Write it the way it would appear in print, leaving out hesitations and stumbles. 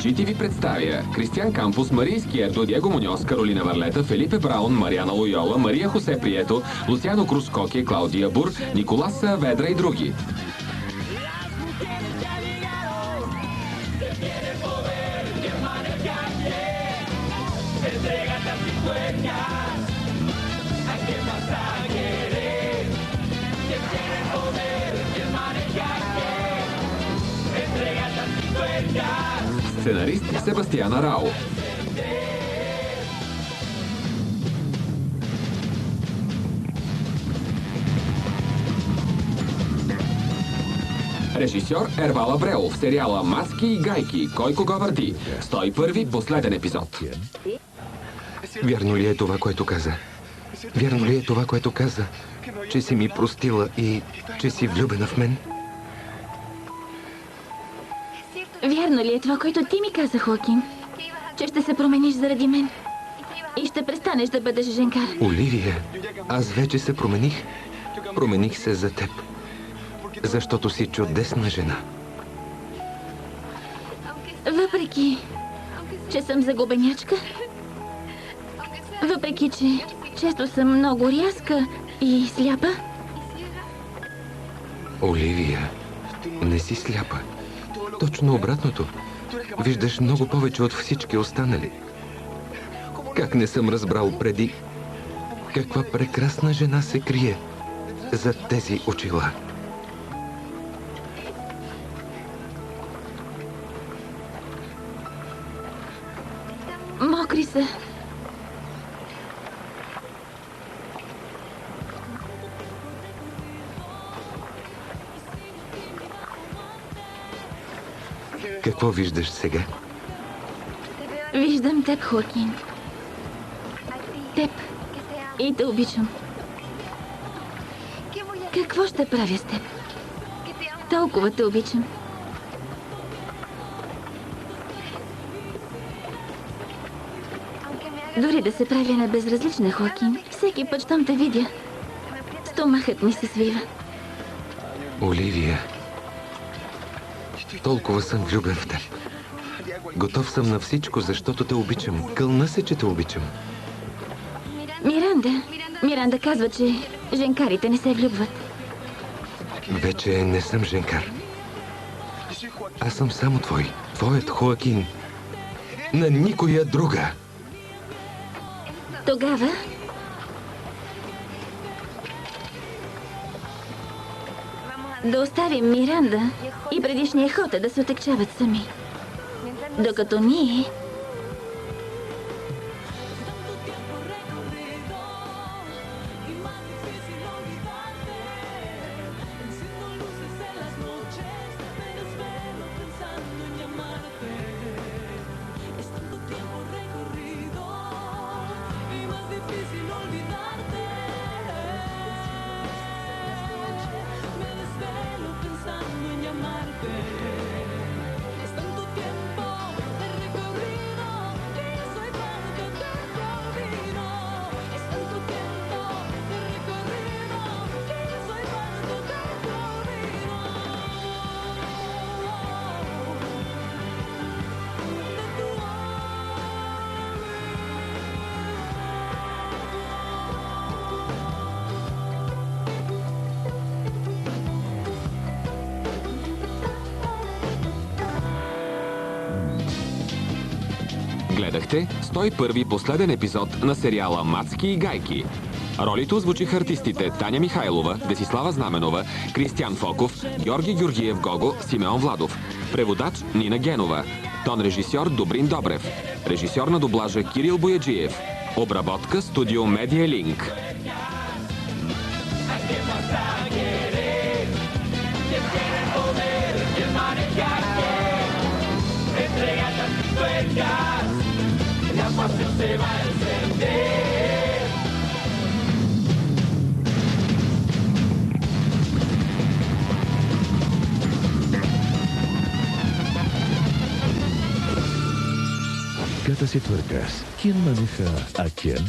GTV представя Кристиан Кампус, Мария Изкиердо, Диего Муньос, Каролина Варлета, Фелипе Браун, Мариана Лойола, Мария Хосе Прието, Луциано Крускоке, Клаудия Бур, Николас Сааведра и други. Сценарист Себастиана Рао. Режисьор Ервал Абреов в сериала "Маски и гайки. Кой кого върти". 101-ви последен епизод. Вярно ли е това, което каза? Вярно ли е това, което каза? Че си ми простила и че си влюбена в мен? Вярно ли е това, което ти ми каза, Хоакин? Че ще се промениш заради мен и ще престанеш да бъдеш женкар? Оливия, аз вече се промених. Промених се за теб. Защото си чудесна жена. Въпреки, че съм загубенячка, въпреки, че често съм много рязка и сляпа. Оливия, не си сляпа. Точно обратното. Виждаш много повече от всички останали. Как не съм разбрал преди каква прекрасна жена се крие зад тези очила. Мокри са. Какво виждаш сега? Виждам теб, Хоакин. Теб. И те обичам. Какво ще правя с теб? Толкова те обичам. Дори да се правя на безразлична, Хоакин, всеки път, щом те видя, стомахът ми се свива. Оливия, толкова съм влюбен в теб. Готов съм на всичко, защото те обичам. Кълна се, че те обичам. Миранда казва, че женкарите не се влюбват. Вече не съм женкар. Аз съм само твой. Твоят Хоакин. На никоя друга. Тогава да оставим Миранда и предишния Хота да се отекчават сами. Докато ние... Гледахте 101-ви последен епизод на сериала "Мацки и гайки". Ролите озвучиха артистите Таня Михайлова, Десислава Знаменова, Кристиан Фоков, Георги Георгиев Гого, Симеон Владов. Преводач Нина Генова. Тон режисьор Добрин Добрев. Режисьор на дублажа Кирил Бояджиев. Обработка студио Медиа Линк. Gata si tuercas. ¿Quién maneja a quién?